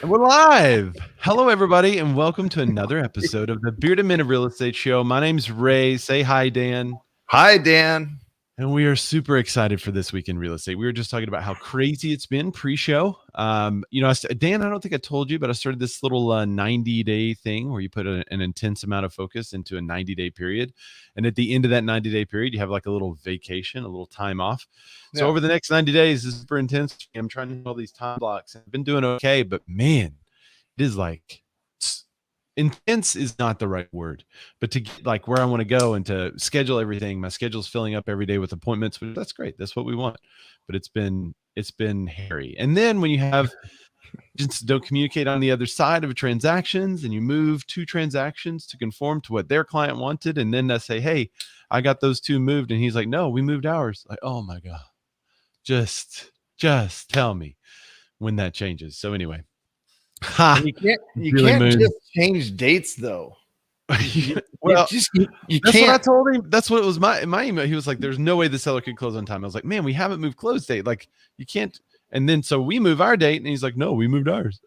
We're live. Hello, everybody, and welcome to another episode of the Bearded Men of Real Estate Show. My name's Ray. Say hi, Dan. Hi, Dan. And we are super excited for this week in real estate. We were just talking about how crazy it's been pre-show. Dan, I don't think I told you, but I started this little 90-day thing where you put an intense amount of focus into a 90-day period. And at the end of that 90-day period, you have like a little vacation, a little time off. So over the next 90 days, this is super intense. I'm trying to do all these time blocks. I've been doing okay, but man, it is like intense is not the right word, but to get like where I want to go and to schedule everything. My schedule's filling up every day with appointments, but that's great. That's what we want. But it's been hairy. And then when you have just don't communicate on the other side of transactions and you move two transactions to conform to what their client wanted, and then I say, hey, I got those two moved, and he's like, no, we moved ours. Like, oh my God, just tell me when that changes. So anyway. You can't just change dates though. Well, you that's can't. what I told him. That's what it was my email. He was like, there's no way the seller could close on time. I was like, man, we haven't moved close date. Like you can't. And then so we move our date, and he's like, no, we moved ours.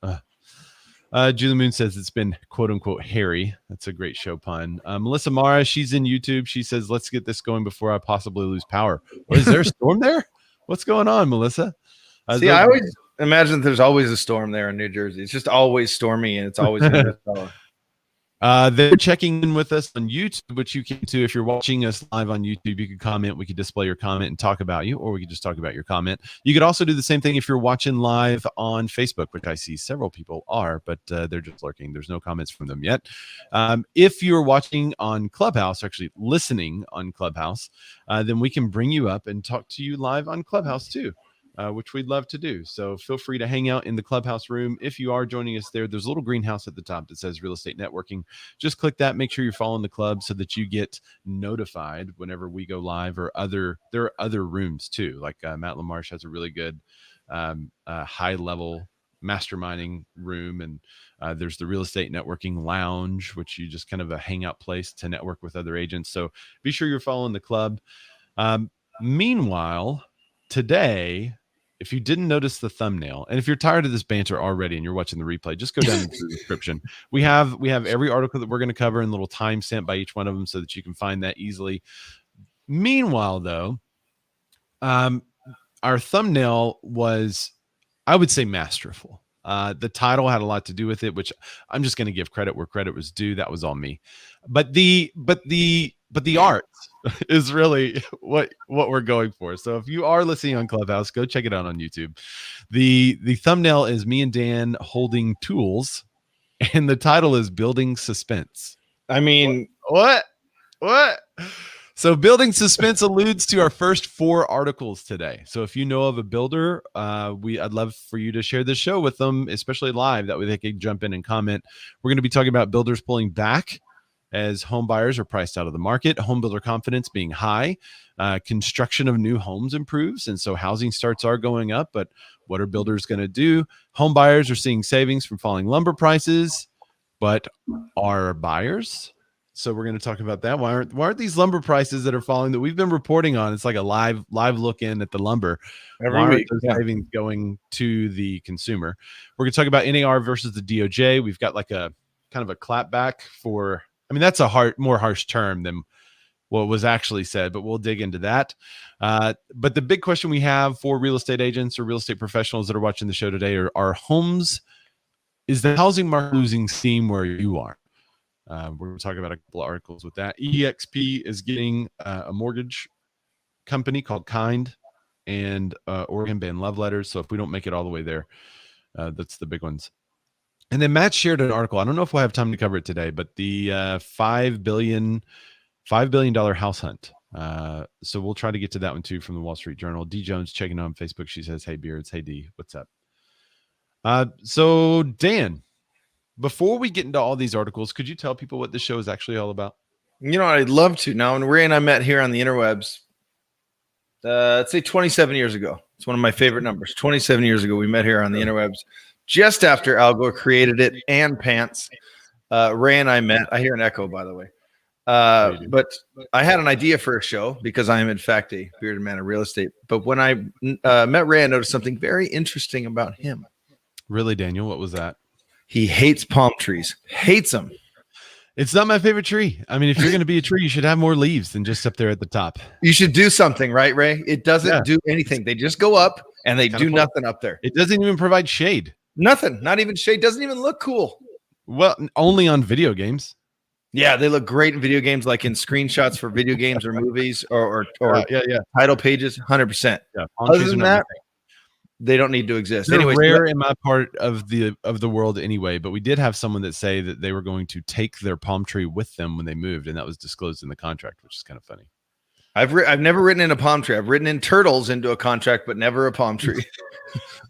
Julie Moon says it's been quote unquote hairy. That's a great show pun. Melissa Mara, she's in YouTube. She says, let's get this going before I possibly lose power. Is there a storm there? What's going on, Melissa? See, I always imagine there's always a storm there in New Jersey. It's just always stormy, and it's always they're checking in with us on YouTube, which you can too. If you're watching us live on YouTube, you can comment. We could display your comment and talk about you, or we could just talk about your comment. You could also do the same thing if you're watching live on Facebook, which I see several people are, but they're just lurking. There's no comments from them yet. If you're watching on Clubhouse, actually listening on Clubhouse, then we can bring you up and talk to you live on Clubhouse too. Which we'd love to do. So feel free to hang out in the Clubhouse room. If you are joining us there, there's a little greenhouse at the top that says Real Estate Networking. Just click that. Make sure you're following the club so that you get notified whenever we go live, or there are other rooms too. Like Matt LaMarche has a really good high level masterminding room. And there's the Real Estate Networking Lounge, which you just kind of a hangout place to network with other agents. So be sure you're following the club. Meanwhile, today, if you didn't notice the thumbnail, and if you're tired of this banter already and you're watching the replay, just go down into the description. We have every article that we're going to cover and a little time stamp by each one of them so that you can find that easily. Meanwhile, though, our thumbnail was, I would say, masterful. The title had a lot to do with it, which I'm just going to give credit where credit was due. That was all me. But the art is really what we're going for. So if you are listening on Clubhouse, go check it out on YouTube. The thumbnail is me and Dan holding tools, and the title is Building Suspense. I mean, what? So Building Suspense alludes to our first 4 articles today. So if you know of a builder, I'd love for you to share this show with them, especially live. That way they can jump in and comment. We're going to be talking about builders pulling back as home buyers are priced out of the market, home builder confidence being high, construction of new homes improves, and so housing starts are going up. But what are builders going to do? Home buyers are seeing savings from falling lumber prices, but are buyers? So we're going to talk about that. Why aren't these lumber prices that are falling that we've been reporting on? It's like a live look in at the lumber. Every week, savings going to the consumer. We're going to talk about NAR versus the DOJ. We've got like a kind of a clapback for. I mean, that's a more harsh term than what was actually said, but we'll dig into that. But the big question we have for real estate agents or real estate professionals that are watching the show today are homes. Is the housing market losing steam where you are? We're going to talk about a couple of articles with that. EXP is getting a mortgage company called Kind, and Oregon banned love letters. So if we don't make it all the way there, that's the big ones. And then Matt shared an article. I don't know if we'll have time to cover it today, but the $5 billion house hunt. So we'll try to get to that one too from the Wall Street Journal. D Jones checking on Facebook. She says, hey, Beards. Hey, D, what's up? So Dan, before we get into all these articles, could you tell people what this show is actually all about? You know, I'd love to. Now, when Ray and I met here on the interwebs, let's say 27 years ago. It's one of my favorite numbers. 27 years ago, we met here on the interwebs. Just after Al Gore created it and Pants, Ray and I met. I hear an echo, by the way. But I had an idea for a show because I am, in fact, a bearded man of real estate. But when I met Ray, I noticed something very interesting about him. Really, Daniel? What was that? He hates palm trees. Hates them. It's not my favorite tree. I mean, if you're going to be a tree, you should have more leaves than just up there at the top. You should do something, right, Ray? It doesn't do anything. They just go up and they do nothing up there. It doesn't even provide shade. Nothing. Not even shade. Doesn't even look cool. Well, only on video games. Yeah, they look great in video games, like in screenshots for video games or movies or title pages. 100%. Yeah, other than that, they don't need to exist. They're anyway, rare in my part of the world anyway. But we did have someone that say that they were going to take their palm tree with them when they moved, and that was disclosed in the contract, which is kind of funny. I've never written in a palm tree. I've written in turtles into a contract, but never a palm tree.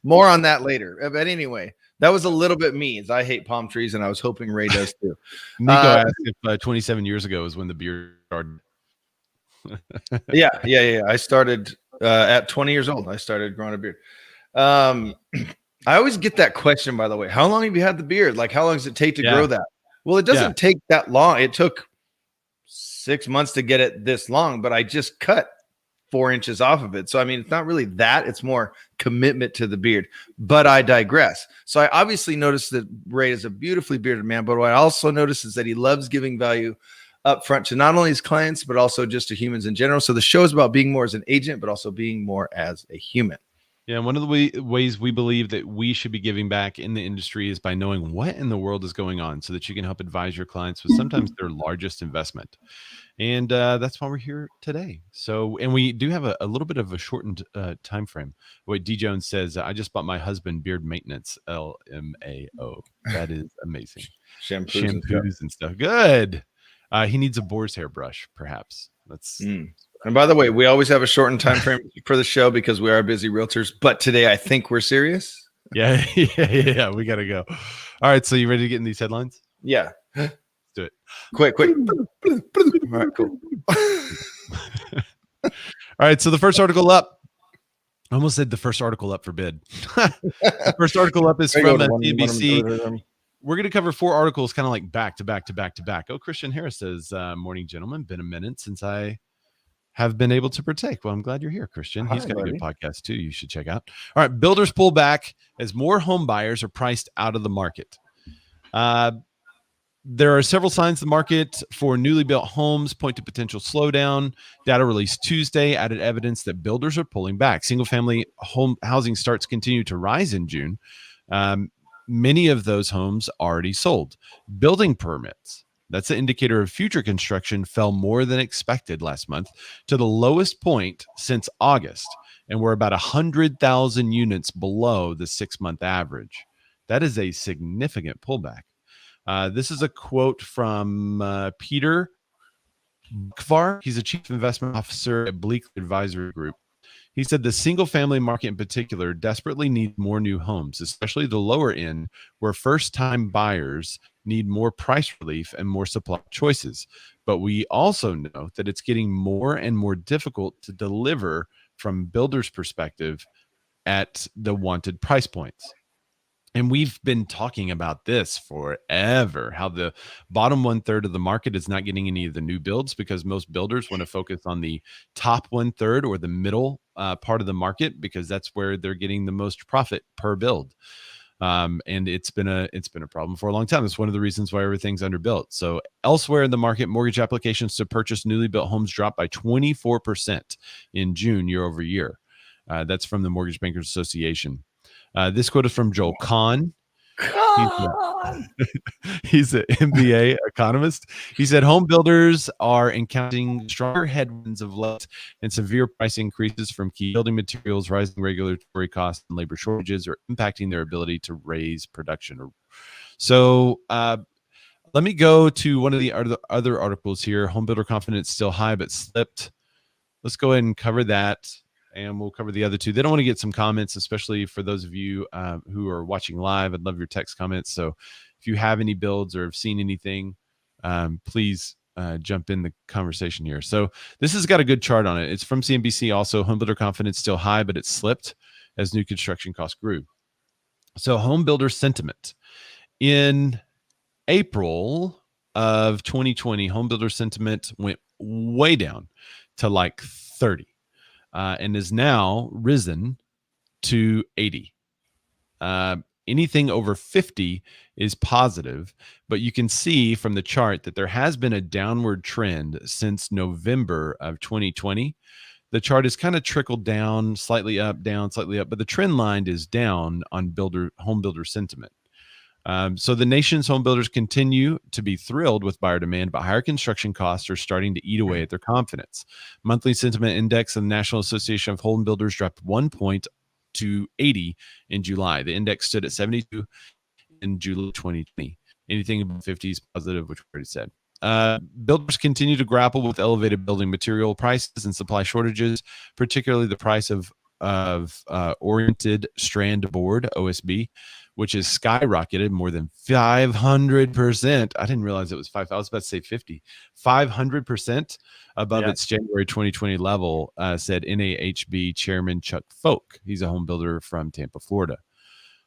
More on that later. But anyway, that was a little bit me, as I hate palm trees, and I was hoping Ray does too. Nico asked if 27 years ago was when the beard started. Yeah. I started at 20 years old. I started growing a beard. I always get that question, by the way. How long have you had the beard? Like, how long does it take to grow that? Well, it doesn't take that long. It took 6 months to get it this long, but I just cut 4 inches off of it. So, I mean, it's not really that. It's more commitment to the beard. But I digress. So I obviously noticed that Ray is a beautifully bearded man, but what I also noticed is that he loves giving value up front to not only his clients, but also just to humans in general. So the show is about being more as an agent, but also being more as a human. Yeah, and one of the ways we believe that we should be giving back in the industry is by knowing what in the world is going on so that you can help advise your clients with sometimes their largest investment. And that's why we're here today. So, and we do have a little bit of a shortened time frame. Wait, D. Jones says, I just bought my husband beard maintenance, LMAO. That is amazing. Shampoos and stuff. Good. He needs a boar's hair brush, perhaps. That's... And by the way, we always have a shortened time frame for the show because we are busy realtors. But today, I think we're serious. Yeah. We got to go. All right. So you ready to get in these headlines? Yeah. Let's do it. Quick. All right, cool. All right. So the first article up. I almost said the first article up for bid. The first article up is from CNBC. We're going to cover 4 articles kind of like back to back to back to back. Oh, Christian Harris says, morning, gentlemen. Been a minute since I have been able to partake. Well, I'm glad you're here, Christian. He's got a good podcast too. You should check out. All right. Builders pull back as more home buyers are priced out of the market. There are several signs the market for newly built homes point to potential slowdown. Data released Tuesday added evidence that builders are pulling back. Single-family home housing starts continue to rise in June. Many of those homes already sold. Building permits, that's an indicator of future construction, fell more than expected last month to the lowest point since August, and we're about 100,000 units below the 6-month average. That is a significant pullback. This is a quote from Peter Kvar. He's a chief investment officer at Bleakley Advisory Group. He said the single-family market in particular desperately needs more new homes, especially the lower end, where first-time buyers need more price relief and more supply choices. But we also know that it's getting more and more difficult to deliver from builders' perspective at the wanted price points. And we've been talking about this forever, how the bottom 1/3 of the market is not getting any of the new builds because most builders want to focus on the top 1/3 or the middle part of the market because that's where they're getting the most profit per build. And it's been a problem for a long time. It's one of the reasons why everything's underbuilt. So elsewhere in the market, mortgage applications to purchase newly built homes dropped by 24% in June year over year. That's from the Mortgage Bankers Association. This quote is from Joel Kahn. He's an MBA economist. He said home builders are encountering stronger headwinds of late and severe price increases from key building materials, rising regulatory costs, and labor shortages are impacting their ability to raise production. So let me go to one of the other articles here. Home builder confidence still high but slipped. Let's go ahead and cover that. And we'll cover the other two. Then I want to get some comments, especially for those of you who are watching live. I'd love your text comments. So if you have any builds or have seen anything, please jump in the conversation here. So this has got a good chart on it. It's from CNBC also. Home builder confidence still high, but it slipped as new construction costs grew. So home builder sentiment. In April of 2020, home builder sentiment went way down to like 30. And is now risen to 80. Anything over 50 is positive, but you can see from the chart that there has been a downward trend since November of 2020. The chart is kind of trickled down, slightly up, down, slightly up, but the trend line is down on home builder sentiment. So the nation's home builders continue to be thrilled with buyer demand, but higher construction costs are starting to eat away at their confidence. Monthly sentiment index of the National Association of Home Builders dropped 1 point to 80 in July. The index stood at 72 in July 2020. Anything above 50 is positive, which we already said. Builders continue to grapple with elevated building material prices and supply shortages, particularly the price of oriented strand board, OSB, which has skyrocketed more than 500%. I didn't realize it was 5. I was about to say 50. 500% above its January 2020 level, said NAHB Chairman Chuck Folk. He's a home builder from Tampa, Florida.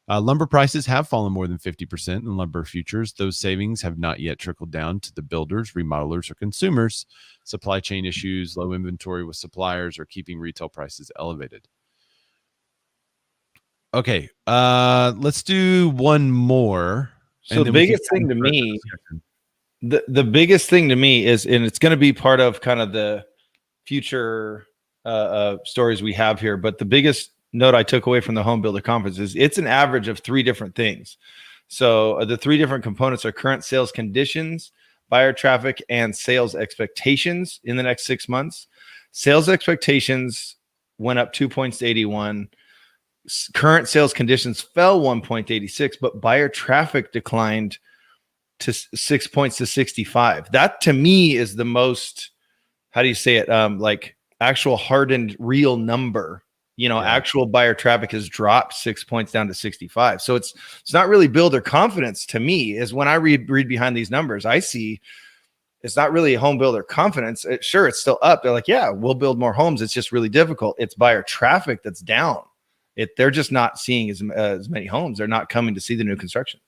Lumber prices have fallen more than 50% in lumber futures. Those savings have not yet trickled down to the builders, remodelers, or consumers. Supply chain issues, low inventory with suppliers are keeping retail prices elevated. Okay, let's do one more. So the biggest thing to me, the biggest thing to me is, and it's going to be part of kind of the future stories we have here, but the biggest note I took away from the home builder conference is it's an average of 3 different things. So the 3 different components are current sales conditions, buyer traffic, and sales expectations in the next 6 months. Sales expectations went up 2 points to 81. Current sales conditions fell 1 point to 86, but buyer traffic declined to 6 points to 65. That to me is the most, how do you say it? Like actual hardened real number. Actual buyer traffic has dropped 6 points down to 65. So it's not really builder confidence to me. Is when I read behind these numbers, I see it's not really home builder confidence. Sure, it's still up. They're like, yeah, we'll build more homes. It's just really difficult. It's buyer traffic that's down. They're just not seeing as many homes. They're not coming to see the new construction.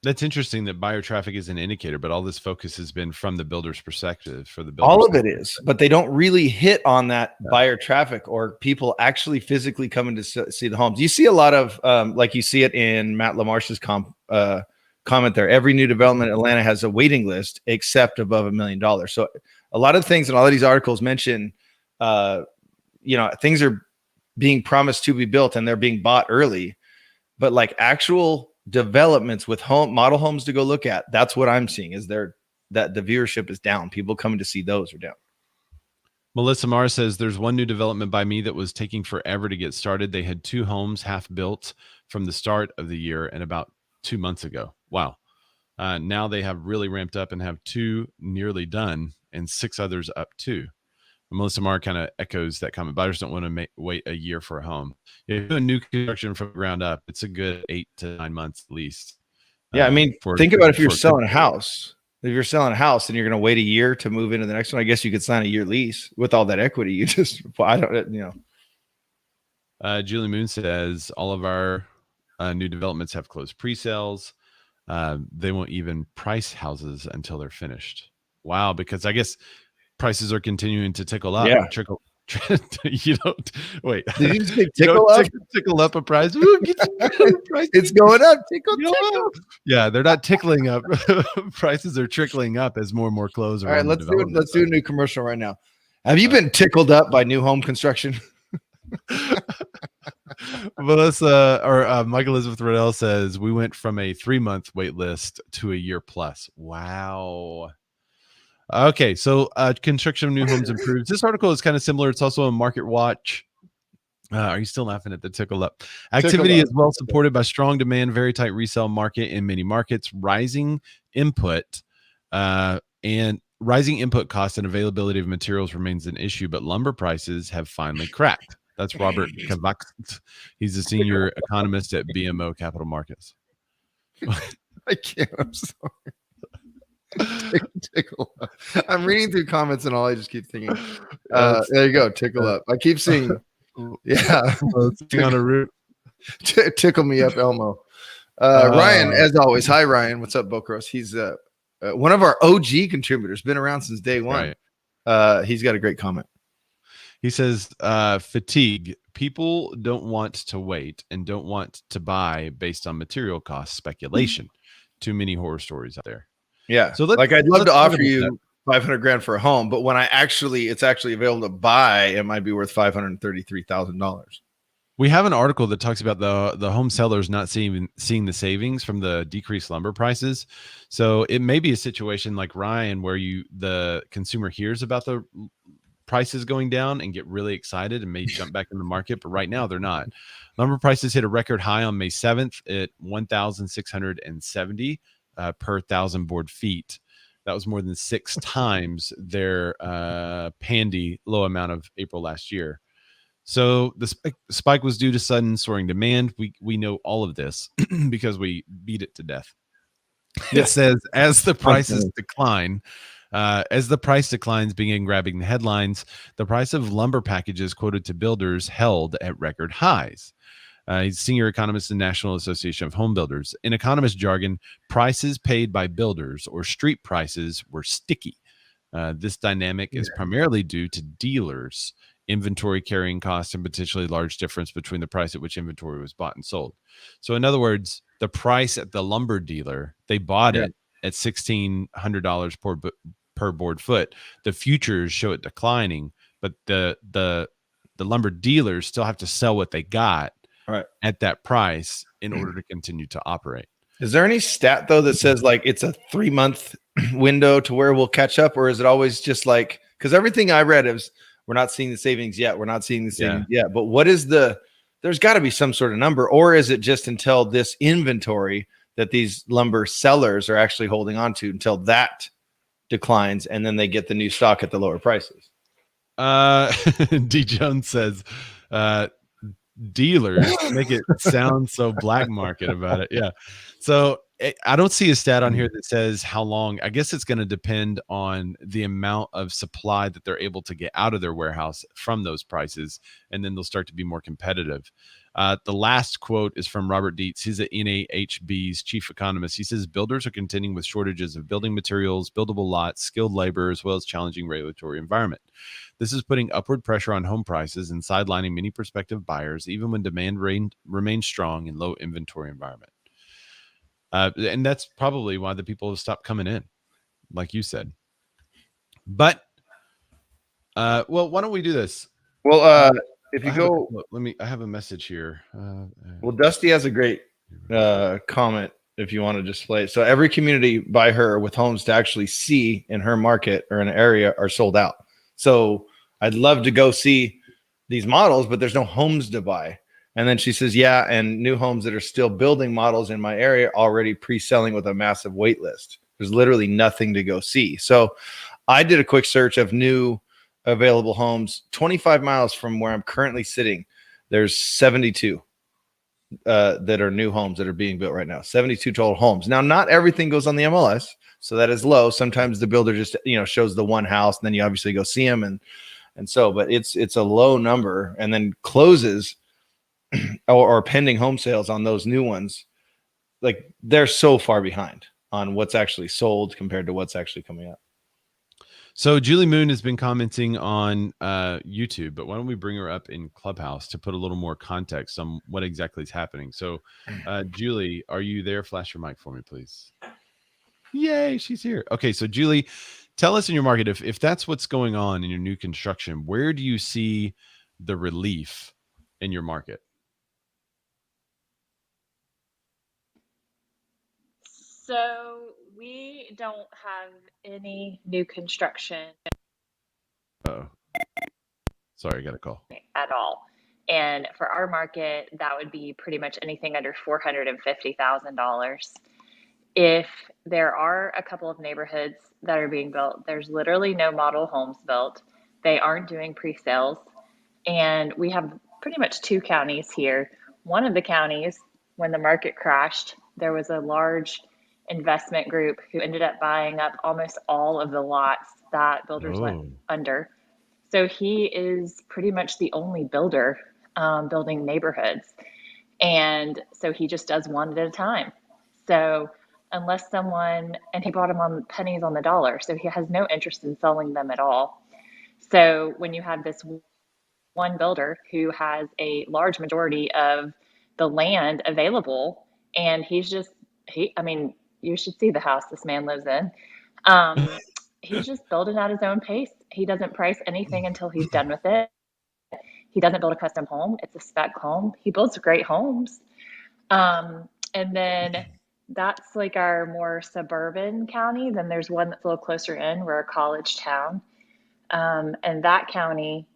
That's interesting that buyer traffic is an indicator, but all this focus has been from the builder's perspective. For the builder, all of it is, but they don't really hit on that buyer traffic or people actually physically coming to see the homes. You see a lot of like you see it in Matt LaMarche's comment there. Every new development in Atlanta has a waiting list except above $1 million. So a lot of things in all of these articles mention, things are being promised to be built and they're being bought early, but like actual developments with model homes to go look at, that's what I'm seeing is that the viewership is down. People coming to see those are down. Melissa Marr says there's one new development by me that was taking forever to get started. They had 2 homes half built from the start of the year and about 2 months ago. Wow. Now they have really ramped up and have 2 nearly done and 6 others up too. Melissa Marr kind of echoes that comment. Buyers don't want to wait a year for a home. If you do a new construction from the ground up, it's a good 8 to 9 months at least. Yeah, I mean, think about if you're selling a house. If you're selling a house and you're going to wait a year to move into the next one, I guess you could sign a year lease with all that equity. Julie Moon says all of our new developments have closed pre-sales. They won't even price houses until they're finished. Wow, because I guess prices are continuing to tickle up. Yeah. You don't wait. Did you just say tickle up? Tickle up a price. Ooh, it's going up. Tickle. Yeah, they're not tickling up. Prices are trickling up as more and more close. All right, let's do a new commercial right now. Have you been tickled up by new home construction? Melissa or Mike Elizabeth Riddell says we went from a 3-month wait list to a year plus. Wow. Okay, so construction of new homes improves. This article is kind of similar. It's also a Market Watch. Are you still laughing at the tickle up? Activity is well supported by strong demand, very tight resale market in many markets, rising input costs and availability of materials remains an issue, but lumber prices have finally cracked. That's Robert Kavak. He's a senior economist at BMO Capital Markets. I can't. I'm sorry. Tickle up. I'm reading through comments and all I just keep thinking there you go, tickle up. I keep seeing on a route. Tickle me up, Elmo. Ryan, as always. Hi Ryan, what's up, Bokros? He's one of our OG contributors, been around since day one. Right. He's got a great comment. He says, fatigue. People don't want to wait and don't want to buy based on material cost speculation. Too many horror stories out there. Yeah. So Like I'd love let's to talk offer about that. you 500 grand for a home, but when it's actually available to buy, it might be worth $533,000. We have an article that talks about the home sellers not seeing the savings from the decreased lumber prices. So it may be a situation like Ryan where the consumer hears about the prices going down and get really excited and may jump back in the market, but right now they're not. Lumber prices hit a record high on May 7th at 1,670 per thousand board feet. That was more than 6 times their pandy low amount of April last year. So the spike was due to sudden soaring demand. We know all of this because we beat it to death. It says as the prices decline, as the price declines began grabbing the headlines, the price of lumber packages quoted to builders held at record highs. He's senior economist in the National Association of Home Builders. In economist jargon, prices paid by builders or street prices were sticky. This dynamic is primarily due to dealers' inventory carrying costs and potentially large difference between the price at which inventory was bought and sold. So in other words, the price at the lumber dealer, they bought it at $1,600 per board foot. The futures show it declining, but the lumber dealers still have to sell what they got at that price in order to continue to operate. Is there any stat though that says like it's a 3-month window to where we'll catch up, or is it always just like, because everything I read is we're not seeing the savings yet. We're not seeing the savings yet. But what is there's got to be some sort of number, or is it just until this inventory that these lumber sellers are actually holding on to until that declines and then they get the new stock at the lower prices? D. Jones says, dealers make it sound so black market about it. Yeah. So I don't see a stat on here that says how long. I guess it's going to depend on the amount of supply that they're able to get out of their warehouse from those prices, and then they'll start to be more competitive. The last quote is from Robert Dietz. He's at NAHB's chief economist. He says builders are contending with shortages of building materials, buildable lots, skilled labor, as well as challenging regulatory environment. This is putting upward pressure on home prices and sidelining many prospective buyers, even when demand remains strong in low inventory environment. And that's probably why the people have stopped coming in, like you said. But, well, why don't we do this? Well, if you go, I have a message here. Well, Dusty has a great comment if you want to just play it. So every community by her with homes to actually see in her market or in an area are sold out. So I'd love to go see these models, but there's no homes to buy. And then she says, yeah, and new homes that are still building models in my area already pre-selling with a massive wait list. There's literally nothing to go see. So I did a quick search of new available homes 25 miles from where I'm currently sitting. There's 72 that are new homes that are being built right now. 72 total homes. Now, not everything goes on the MLS, so that is low. Sometimes the builder just shows the one house, and then you obviously go see them, and so. But it's a low number, and then closes or pending home sales on those new ones. Like they're so far behind on what's actually sold compared to what's actually coming up. So Julie Moon has been commenting on YouTube, but why don't we bring her up in Clubhouse to put a little more context on what exactly is happening? So Julie, are you there? Flash your mic for me, please. Yay, she's here. Okay, so Julie, tell us in your market, if that's what's going on in your new construction, where do you see the relief in your market? So we don't have any new construction. Oh, sorry, I got a call. At all. And for our market, that would be pretty much anything under $450,000. If there are a couple of neighborhoods that are being built, there's literally no model homes built. They aren't doing pre-sales. And we have pretty much 2 counties here. One of the counties, when the market crashed, there was a large investment group who ended up buying up almost all of the lots that builders went under. So he is pretty much the only builder building neighborhoods. And so he just does one at a time. So unless someone, and he bought them on pennies on the dollar, so he has no interest in selling them at all. So when you have this one builder who has a large majority of the land available, and I mean, you should see the house this man lives in. He's just building at his own pace. He doesn't price anything until he's done with it. He doesn't build a custom home. It's a spec home. He builds great homes. And then that's like our more suburban county. Then there's one that's a little closer in. We're a college town. And that county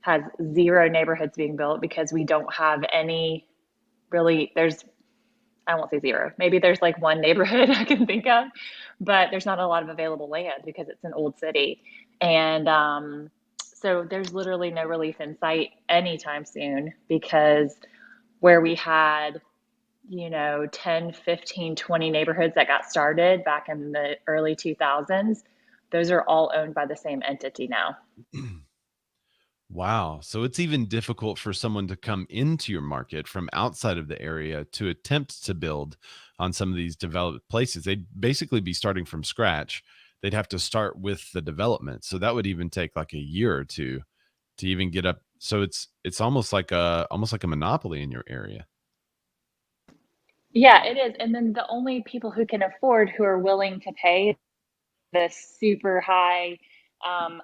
has 0 neighborhoods being built because we don't have any really, I won't say 0. Maybe there's like one neighborhood I can think of, but there's not a lot of available land because it's an old city. And so there's literally no relief in sight anytime soon, because where we had, 10, 15, 20 neighborhoods that got started back in the early 2000s, those are all owned by the same entity now. Wow. So it's even difficult for someone to come into your market from outside of the area to attempt to build on some of these developed places. They'd basically be starting from scratch. They'd have to start with the development. So that would even take like a year or two to even get up. So it's almost like a monopoly in your area. Yeah, it is. And then the only people who can afford, who are willing to pay the super high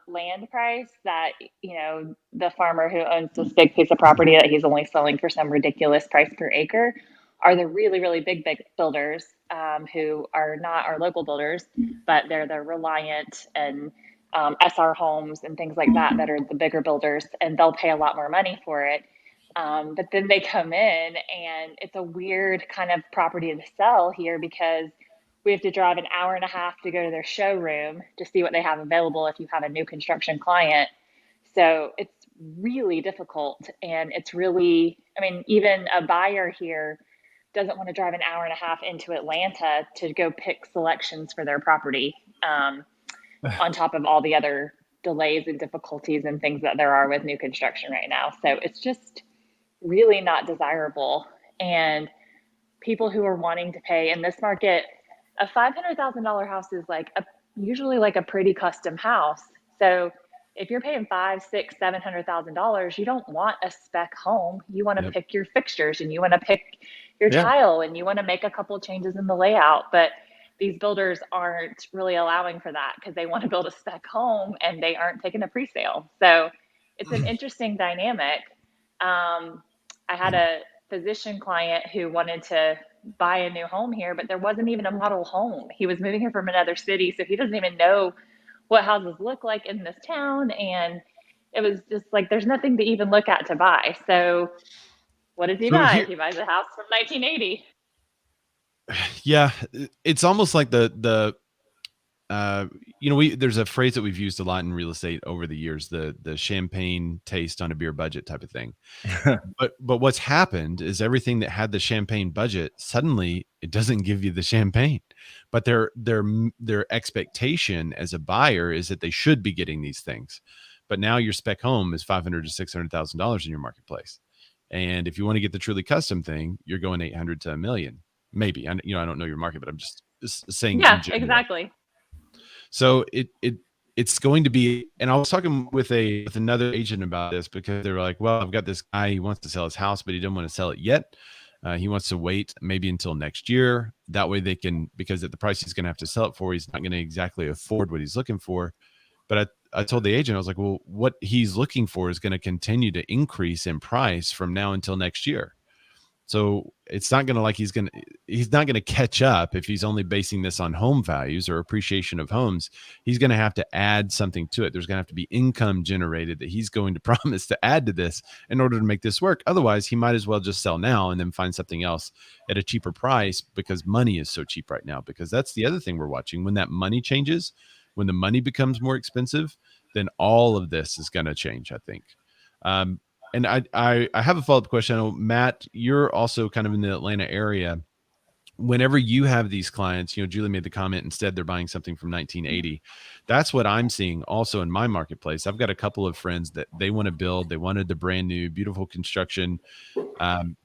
land price that, the farmer who owns this big piece of property that he's only selling for some ridiculous price per acre, are the really, really big builders who are not our local builders, but they're the Reliant and SR Homes and things like that are the bigger builders, and they'll pay a lot more money for it. But then they come in, and it's a weird kind of property to sell here because we have to drive an hour and a half to go to their showroom to see what they have available if you have a new construction client. So it's really difficult. And it's really, I mean, even a buyer here doesn't want to drive an hour and a half into Atlanta to go pick selections for their property, on top of all the other delays and difficulties and things that there are with new construction right now. So it's just really not desirable. And people who are wanting to pay in this market, a $500,000 house is usually like a pretty custom house. So if you're paying $500,000, $600,000, $700,000, you don't want a spec home. You want to pick your fixtures, and you want to pick your tile, and you want to make a couple of changes in the layout. But these builders aren't really allowing for that because they want to build a spec home and they aren't taking a pre-sale. So it's an interesting dynamic. I had a physician client who wanted to buy a new home here, but there wasn't even a model home. He was moving here from another city, so he doesn't even know what houses look like in this town. And it was just like, there's nothing to even look at to buy. So what does he buy? He buys a house from 1980. Yeah, it's almost like there's a phrase that we've used a lot in real estate over the years, the champagne taste on a beer budget type of thing. but what's happened is everything that had the champagne budget, suddenly it doesn't give you the champagne. But their expectation as a buyer is that they should be getting these things. But now your spec home is $500,000 to $600,000 in your marketplace. And if you want to get the truly custom thing, you're going $800,000 to $1 million. Maybe. I don't know your market, but I'm just saying. Yeah, exactly. So it's going to be, and I was talking with another agent about this, because they were like, well, I've got this guy, he wants to sell his house, but he didn't want to sell it yet. He wants to wait maybe until next year. That way they can, because at the price he's going to have to sell it for, he's not going to exactly afford what he's looking for. But I told the agent, I was like, well, what he's looking for is going to continue to increase in price from now until next year. So it's not going to he's not going to catch up if he's only basing this on home values or appreciation of homes. He's going to have to add something to it. There's going to have to be income generated that he's going to promise to add to this in order to make this work. Otherwise, he might as well just sell now and then find something else at a cheaper price, because money is so cheap right now. Because that's the other thing we're watching. When that money changes, when the money becomes more expensive, then all of this is going to change, I think. And I have a follow-up question. I know, Matt, you're also kind of in the Atlanta area. Whenever you have these clients, Julie made the comment, instead they're buying something from 1980. That's what I'm seeing also in my marketplace. I've got a couple of friends that they want to build. They wanted the brand new, beautiful construction,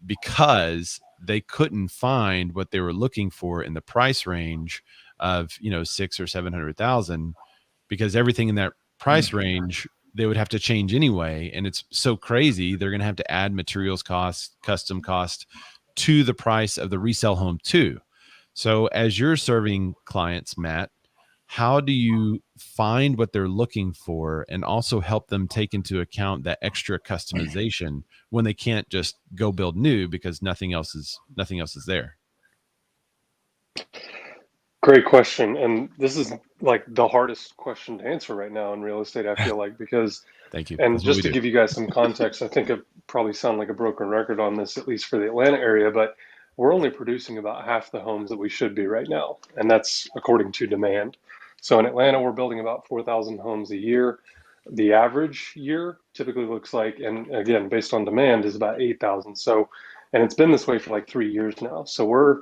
because they couldn't find what they were looking for in the price range of, $600,000 or $700,000, because everything in that price range they would have to change anyway. And it's so crazy. They're going to have to add materials costs, custom cost to the price of the resale home too. So as you're serving clients, Matt, how do you find what they're looking for and also help them take into account that extra customization when they can't just go build new because nothing else is there? Great question. And this is like the hardest question to answer right now in real estate, I feel like, because, Thank you. and That's what just we to do. give you guys some context, I think I probably sound like a broken record on this, at least for the Atlanta area, but we're only producing about half the homes that we should be right now. And that's according to demand. So in Atlanta, we're building about 4,000 homes a year. The average year typically looks like, and again, based on demand, is about 8,000. So, and it's been this way for like 3 years now. So we're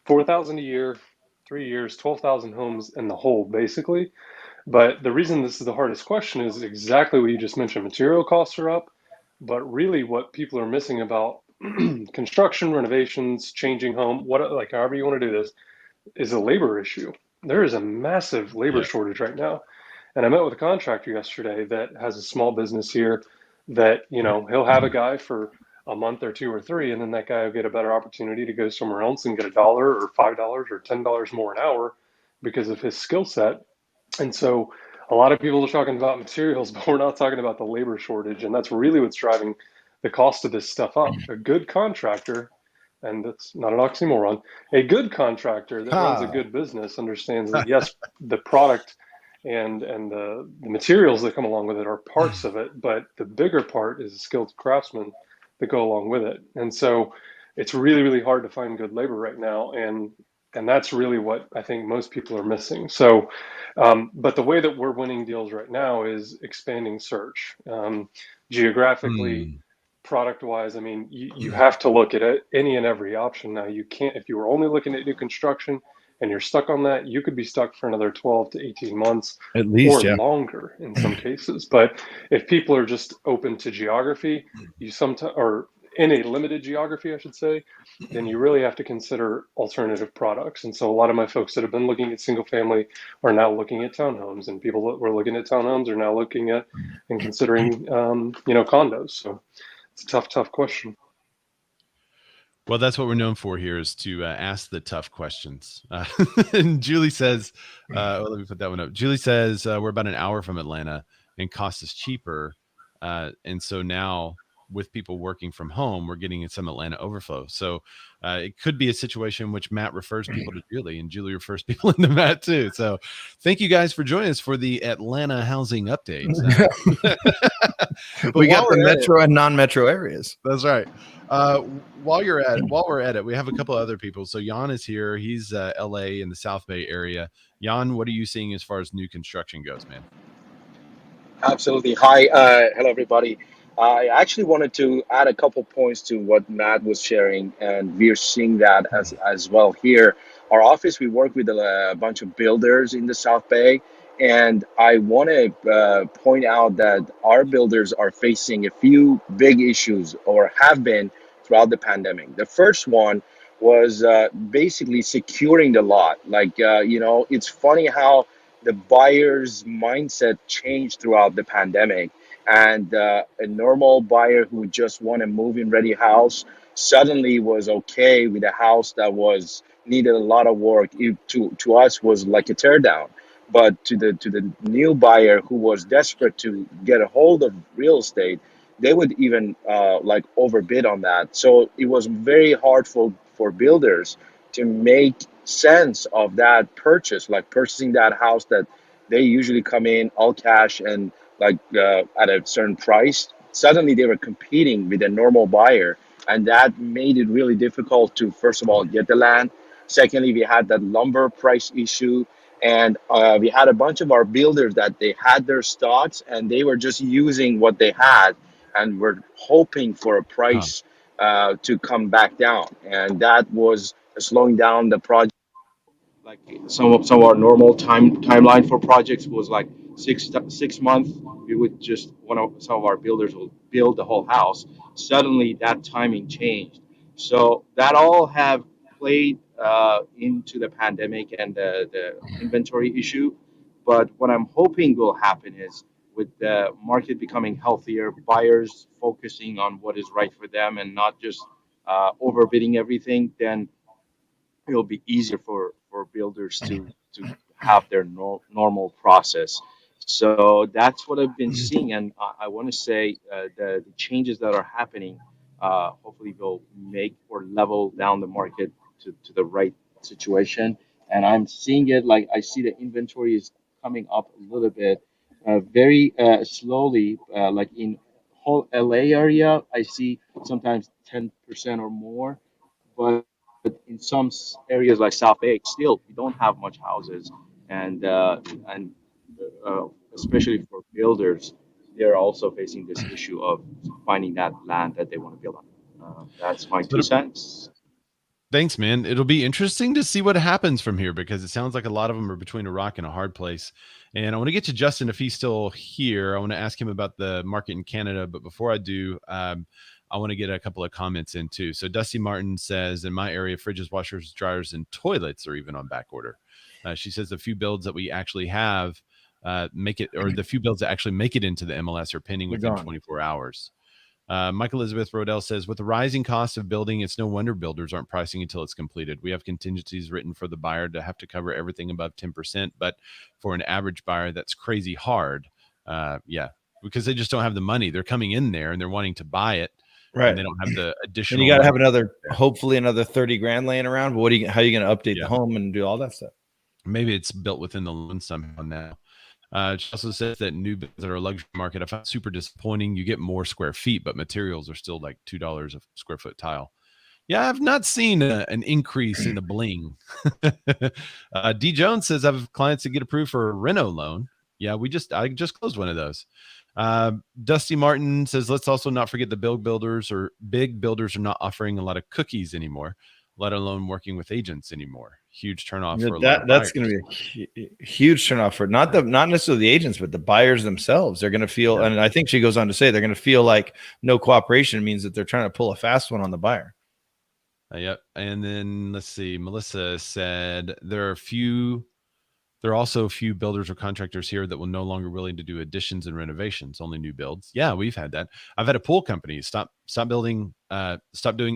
4,000 a year, 3 years, 12,000 homes in the hole, basically. But the reason this is the hardest question is exactly what you just mentioned. Material costs are up, but really what people are missing about construction, renovations, changing home, what like however you want to do this, is a labor issue. There is a massive labor Yeah. shortage right now. And I met with a contractor yesterday that has a small business here that, you know, he'll have a guy for a month or two or three, and then that guy will get a better opportunity to go somewhere else and get $1 or $5 or $10 more an hour because of his skill set. And so a lot of people are talking about materials, but we're not talking about the labor shortage. And that's really what's driving the cost of this stuff up. A good contractor, and that's not an oxymoron, a good contractor that runs a good business understands that, yes, the product and the materials that come along with it are parts of it, but the bigger part is the skilled craftsmen that go along with it. And so it's really, really hard to find good labor right now. And that's really what I think most people are missing. So, but the way that we're winning deals right now is expanding search. Geographically, product wise, I mean, you have to look at it, any and every option. Now, you can't, if you were only looking at new construction and you're stuck on that, you could be stuck for another 12 to 18 months At least, or yeah. longer in some cases. But if people are just open to geography, you sometimes, or in a limited geography, I should say, then you really have to consider alternative products. And so a lot of my folks that have been looking at single family are now looking at townhomes, and people that were looking at townhomes are now looking at and considering, condos. So it's a tough question. Well, that's what we're known for here, is to ask the tough questions. And Julie says, let me put that one up. Julie says, we're about an hour from Atlanta and cost is cheaper. And so now with people working from home, we're getting some Atlanta overflow. So it could be a situation in which Matt refers people to Julie and Julie refers people into Matt too. So thank you guys for joining us for the Atlanta housing update. We got the metro and non-metro areas. That's right. While we're at it, we have a couple other people. So Jan is here. He's LA in the South Bay area. Jan, what are you seeing as far as new construction goes, man? Absolutely. Hi, hello everybody. I actually wanted to add a couple points to what Matt was sharing, and we're seeing that as well here. Our office, we work with a bunch of builders in the South Bay, and I want to point out that our builders are facing a few big issues, or have been throughout the pandemic. The first one was basically securing the lot. It's funny how the buyer's mindset changed throughout the pandemic, and a normal buyer who just want a move-in ready house suddenly was okay with a house that was needed a lot of work. To us was like a teardown, but to the new buyer who was desperate to get a hold of real estate, they would even like overbid on that. So it was very hard for builders to make sense of that purchase, like purchasing that house that they usually come in all cash and at a certain price. Suddenly they were competing with a normal buyer, and that made it really difficult to, first of all, get the land. Secondly, we had that lumber price issue, and we had a bunch of our builders that they had their stocks and they were just using what they had and were hoping for a price to come back down, and that was slowing down the project. Like some of our normal timeline for projects was like 6 months. We would just some of our builders will build the whole house. Suddenly that timing changed. So that all have played into the pandemic and the inventory issue. But what I'm hoping will happen is with the market becoming healthier, buyers focusing on what is right for them and not just overbidding everything, then it'll be easier for builders to have their normal process. So that's what I've been seeing, and I want to say the changes that are happening hopefully will make or level down the market to the right situation. And I'm seeing it like I see the inventory is coming up a little bit, very slowly. Like in whole LA area, I see sometimes 10% or more, but in some areas like South Bay, still we don't have much houses, and especially for builders, they're also facing this issue of finding that land that they want to build on. That's my 2 cents. Thanks, man. It'll be interesting to see what happens from here because it sounds like a lot of them are between a rock and a hard place. And I want to get to Justin if he's still here. I want to ask him about the market in Canada. But before I do, I want to get a couple of comments in too. So Dusty Martin says, in my area, fridges, washers, dryers, and toilets are even on back order. She says the few builds that we actually have make it, or the few builds that actually make it into the MLS are pending within 24 hours. Michael Elizabeth Rodell says, with the rising cost of building, it's no wonder builders aren't pricing until it's completed. We have contingencies written for the buyer to have to cover everything above 10%, but for an average buyer, that's crazy hard. Because they just don't have the money. They're coming in there and they're wanting to buy it. Right. And they don't have the additional. And you got to have another, hopefully another 30 grand laying around. But how are you going to update the home and do all that stuff? Maybe it's built within the loan somehow now. She also says that new builds that are a luxury market, I found super disappointing. You get more square feet, but materials are still like $2 a square foot tile. Yeah, I've not seen an increase in the bling. D Jones says I have clients that get approved for a reno loan. Yeah, I just closed one of those. Dusty Martin says, let's also not forget the big builders are not offering a lot of cookies anymore, let alone working with agents anymore. Huge turnoff for that's going to be a huge turnoff for not necessarily the agents, but the buyers themselves. They're going to feel, and I think she goes on to say they're going to feel like no cooperation means that they're trying to pull a fast one on the buyer. Yep. And then let's see. Melissa said there are also a few builders or contractors here that will no longer willing to do additions and renovations, only new builds. Yeah, we've had that. I've had a pool company stop doing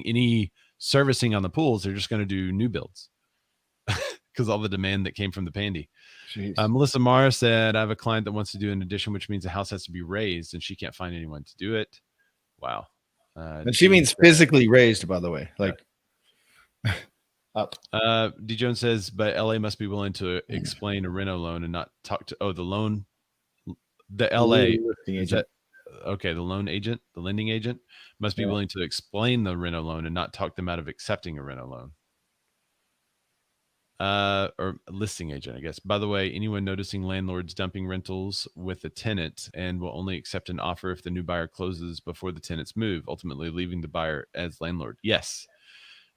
any servicing on the pools. They're just going to do new builds because all the demand that came from the pandy. Melissa Mara said, I have a client that wants to do an addition, which means the house has to be raised and she can't find anyone to do it. Wow. And she means physically raised, by the way, like up. D Jones says, but LA must be willing to explain a reno loan and not talk to the LA is that okay, the lending agent must be willing to explain the reno loan and not talk them out of accepting a reno loan. Or a listing agent, I guess. By the way, anyone noticing landlords dumping rentals with a tenant and will only accept an offer if the new buyer closes before the tenants move, ultimately leaving the buyer as landlord? Yes.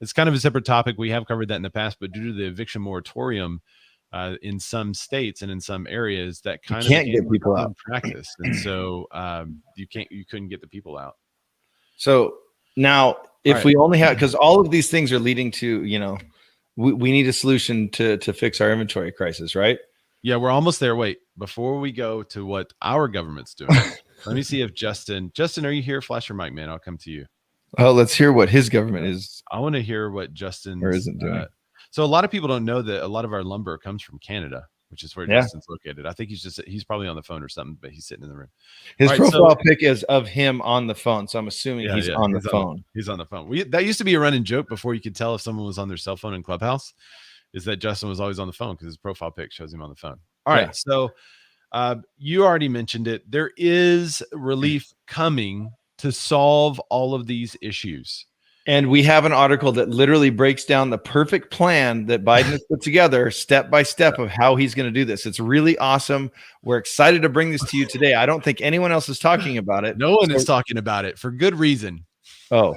It's kind of a separate topic. We have covered that in the past, but due to the eviction moratorium in some states and in some areas, that kind of can't get people out practice, and so you couldn't get the people out. So now, if we only have, because all of these things are leading to, we need a solution to fix our inventory crisis, right? Yeah, we're almost there. Wait, before we go to what our government's doing, let me see if Justin, are you here? Flash your mic, man. I'll come to you. Oh, let's hear what his government is. I want to hear what Justin isn't doing. So a lot of people don't know that a lot of our lumber comes from Canada, which is where Justin's located. I think he's probably on the phone or something, but he's sitting in the room. His profile pic is of him on the phone, so I'm assuming he's on the phone. He's on the phone. That used to be a running joke before you could tell if someone was on their cell phone in Clubhouse, is that Justin was always on the phone because his profile pic shows him on the phone. All right, so you already mentioned it. There is relief coming to solve all of these issues. And we have an article that literally breaks down the perfect plan that Biden has put together step by step of how he's going to do this. It's really awesome. We're excited to bring this to you today. I don't think anyone else is talking about it. No one is talking about it for good reason. Oh,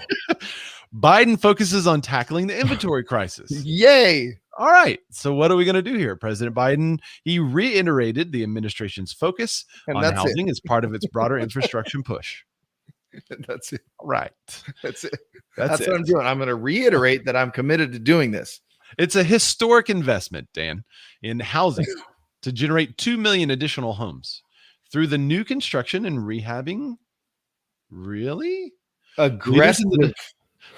Biden focuses on tackling the inventory crisis. Yay. All right. So what are we going to do here? President Biden, he reiterated the administration's focus on housing as part of its broader infrastructure push. That's it. Right. That's it. That's what I'm doing. I'm going to reiterate that I'm committed to doing this. It's a historic investment, Dan, in housing to generate 2 million additional homes, through the new construction and rehabbing. Really? Aggressive.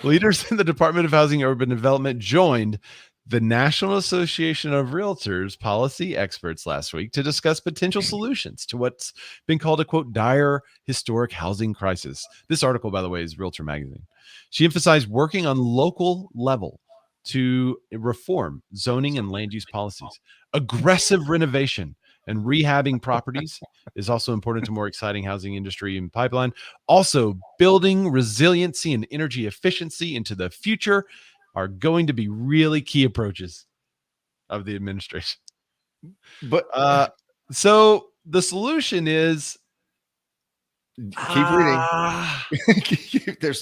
Leaders in the Department of Housing and Urban Development joined the National Association of Realtors policy experts last week to discuss potential solutions to what's been called a, quote, dire historic housing crisis. This article, by the way, is Realtor Magazine. She emphasized working on local level to reform zoning and land use policies. Aggressive renovation and rehabbing properties is also important to more exciting housing industry and pipeline. Also, building resiliency and energy efficiency into the future are going to be really key approaches of the administration. But so the solution is keep reading. There's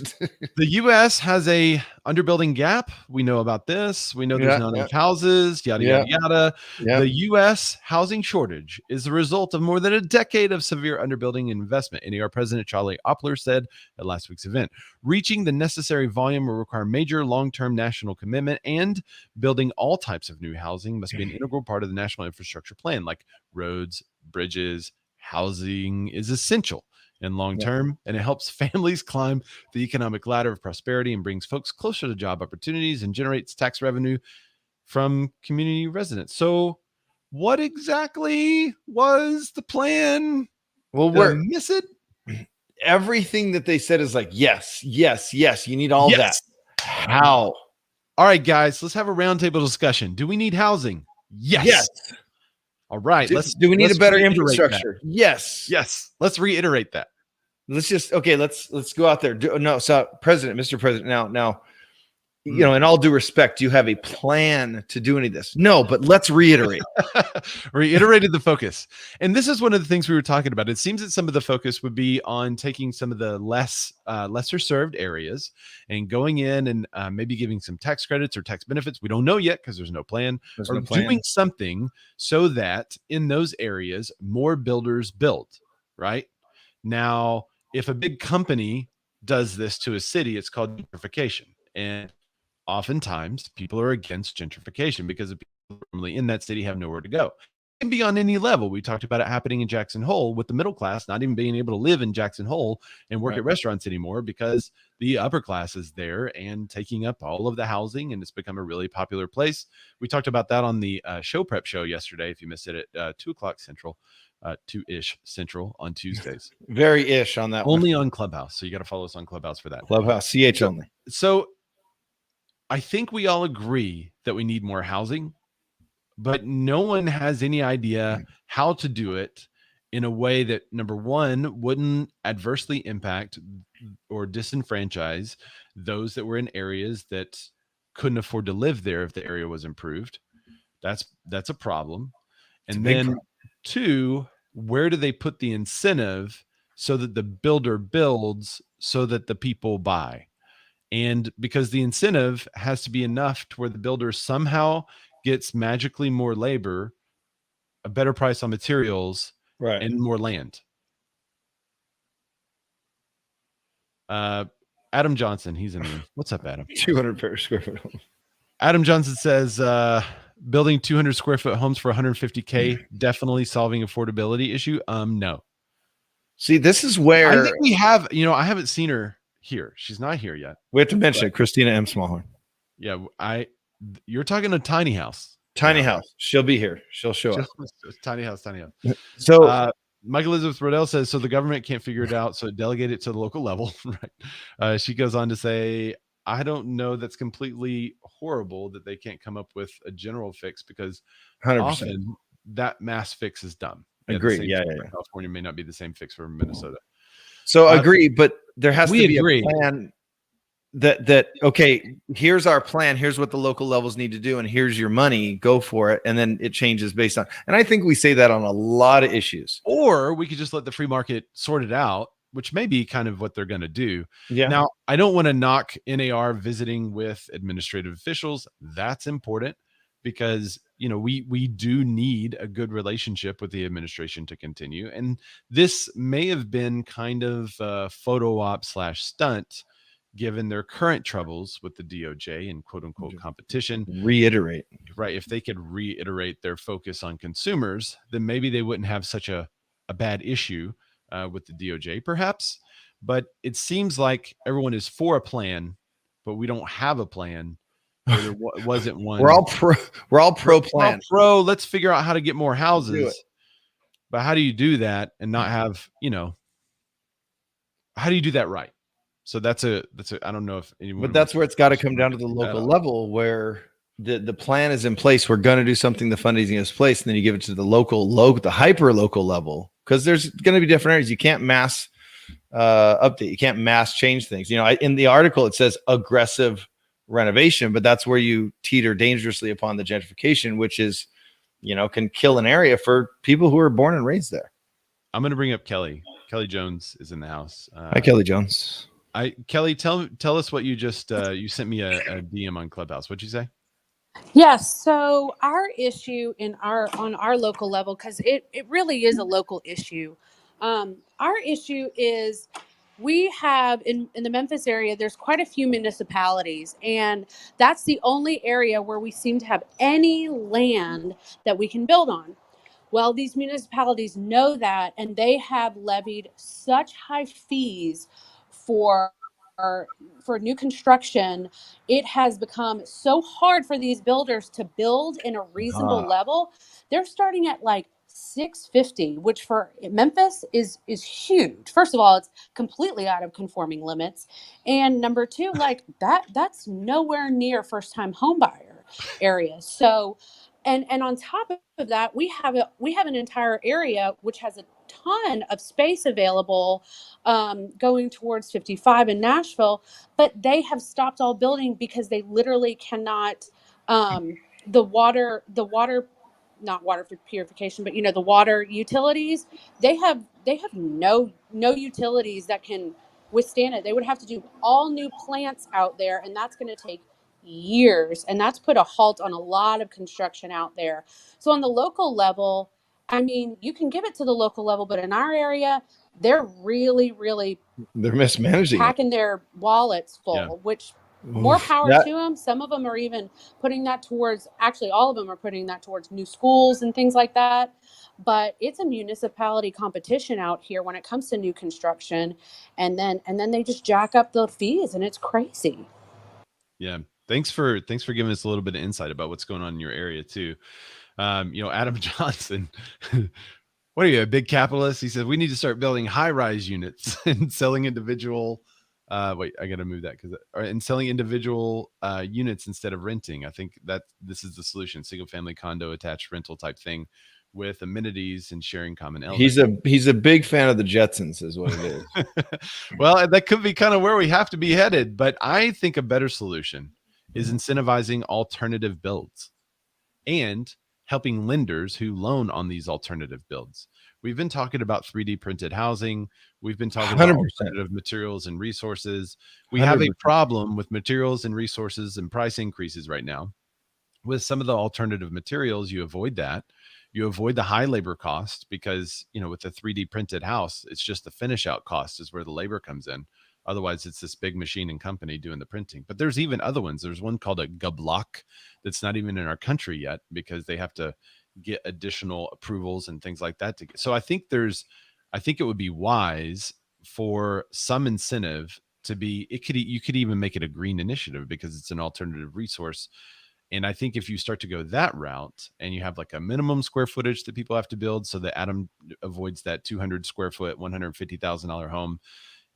the U.S. has a underbuilding gap. We know about this. We know there's not enough houses, yada, yada, yada. The U.S. housing shortage is the result of more than a decade of severe underbuilding investment. NAR President Charlie Oppler said at last week's event, reaching the necessary volume will require major long-term national commitment, and building all types of new housing must be an integral part of the national infrastructure plan, like roads, bridges. Housing is essential and long-term, and it helps families climb the economic ladder of prosperity and brings folks closer to job opportunities and generates tax revenue from community residents. So what exactly was the plan? Well, Did I miss it? Everything that they said is like, yes, yes, yes. You need all that. How? All right, guys, let's have a roundtable discussion. Do we need housing? Yes. All right. Do we need a better infrastructure? That. Yes. Let's reiterate that. Let's go out there. Mr. President, now, you know, in all due respect, do you have a plan to do any of this? No, but let's reiterate. Reiterated the focus. And this is one of the things we were talking about. It seems that some of the focus would be on taking some of the lesser served areas and going in and maybe giving some tax credits or tax benefits. We don't know yet because there's no plan. Doing something so that in those areas, more builders build, right? Now, if a big company does this to a city, it's called gentrification. And oftentimes people are against gentrification because the people normally in that city have nowhere to go. It can be on any level. We talked about it happening in Jackson Hole with the middle class not even being able to live in Jackson Hole and work at restaurants anymore because the upper class is there and taking up all of the housing, and it's become a really popular place. We talked about that on the show prep show yesterday. If you missed it at 2:00 Central, 2-ish Central on Tuesdays. Very ish on that only one. On Clubhouse. So you got to follow us on Clubhouse for that. Clubhouse, CH only. So I think we all agree that we need more housing, but no one has any idea how to do it in a way that, number one, wouldn't adversely impact or disenfranchise those that were in areas that couldn't afford to live there if the area was improved. That's a problem. And then two, where do they put the incentive so that the builder builds so that the people buy? And because the incentive has to be enough to where the builder somehow gets magically more labor, a better price on materials, and more land. Adam Johnson, he's in there. What's up, Adam? 200 per square foot home. Adam Johnson says, building 200 square foot homes for $150K, definitely solving affordability issue. No. See, this is where I think we have, I haven't seen her here. She's not here yet. We have to mention it. Christina M. Smallhorn. Yeah, you're talking a tiny house. Tiny house. She'll be here. She'll show up. Tiny house. So Mike Elizabeth Rodell says, so the government can't figure it out, so delegate it to the local level. Right. She goes on to say, I don't know, that's completely horrible that they can't come up with a general fix because 100%. Often that mass fix is dumb. Agree. Yeah. California may not be the same fix for Minnesota. So agree, but there has to be a plan that okay, here's our plan, here's what the local levels need to do, and here's your money, go for it, and then it changes based on. And I think we say that on a lot of issues. Or we could just let the free market sort it out, which may be kind of what they're going to do. Yeah. Now, I don't want to knock NAR visiting with administrative officials. That's important because we do need a good relationship with the administration to continue. And this may have been kind of a photo op / stunt, given their current troubles with the DOJ and quote unquote competition. Reiterate. Right. If they could reiterate their focus on consumers, then maybe they wouldn't have such a a bad issue with the DOJ, perhaps. But it seems like everyone is for a plan, but we don't have a plan, or there wasn't one. We're all pro plan. We're all pro. Let's figure out how to get more houses. But how do you do that and not have, how do you do that right? So that's a I don't know if anyone, but that's where it's got to come down to the local level, where the plan is in place. We're going to do something. The funding is in place, and then you give it to the hyper local level, because there's going to be different areas. You can't mass update. You can't mass change things. In the article, it says aggressive renovation, but that's where you teeter dangerously upon the gentrification, which is, can kill an area for people who are born and raised there. I'm going to bring up Kelly. Kelly Jones is in the house. Hi, Kelly Jones. Kelly, tell us what you just you sent me a DM on Clubhouse. What'd you say? Yes. So our issue on our local level, because it really is a local issue. Our issue is we have in the Memphis area, there's quite a few municipalities, and that's the only area where we seem to have any land that we can build on. Well, these municipalities know that, and they have levied such high fees for new construction. It has become so hard for these builders to build in a reasonable level. They're starting at like $650, which for Memphis is huge. First of all, it's completely out of conforming limits, and number two, like that's nowhere near first time home buyer areas. So, and on top of that, we have an entire area which has a ton of space available going towards 55 in Nashville, but they have stopped all building because they literally cannot the water not water purification, but the water utilities, they have no utilities that can withstand it. They would have to do all new plants out there, and that's going to take years, and that's put a halt on a lot of construction out there. So on the local level, I mean, you can give it to the local level, but in our area, they're really they're mismanaging, packing their wallets full, which more power to them. Some of them are even putting that towards, actually all of them are putting that towards new schools and things like that. But it's a municipality competition out here when it comes to new construction, and then they just jack up the fees, and it's crazy. Yeah. Thanks for giving us a little bit of insight about what's going on in your area too. Adam Johnson, what are you, a big capitalist? He said, we need to start building high-rise units and selling individual, wait, I got to move that and selling individual units instead of renting. I think that this is the solution, single family condo attached rental type thing with amenities and sharing common elements. He's a big fan of the Jetsons is what it is. Well, that could be kind of where we have to be headed, but I think a better solution is incentivizing alternative builds and helping lenders who loan on these alternative builds. We've been talking about 3D printed housing. We've been talking 100%. About alternative materials and resources. We 100%. Have a problem with materials and resources and price increases right now. With some of the alternative materials, you avoid that. You avoid the high labor cost because, with the 3D printed house, it's just the finish out cost is where the labor comes in. Otherwise, it's this big machine and company doing the printing. But there's even other ones. There's one called a Gublock that's not even in our country yet because they have to get additional approvals and things like that. So I think it would be wise for some incentive to be, you could even make it a green initiative because it's an alternative resource. And I think if you start to go that route and you have like a minimum square footage that people have to build so that Adam avoids that 200 square foot, $150,000 home,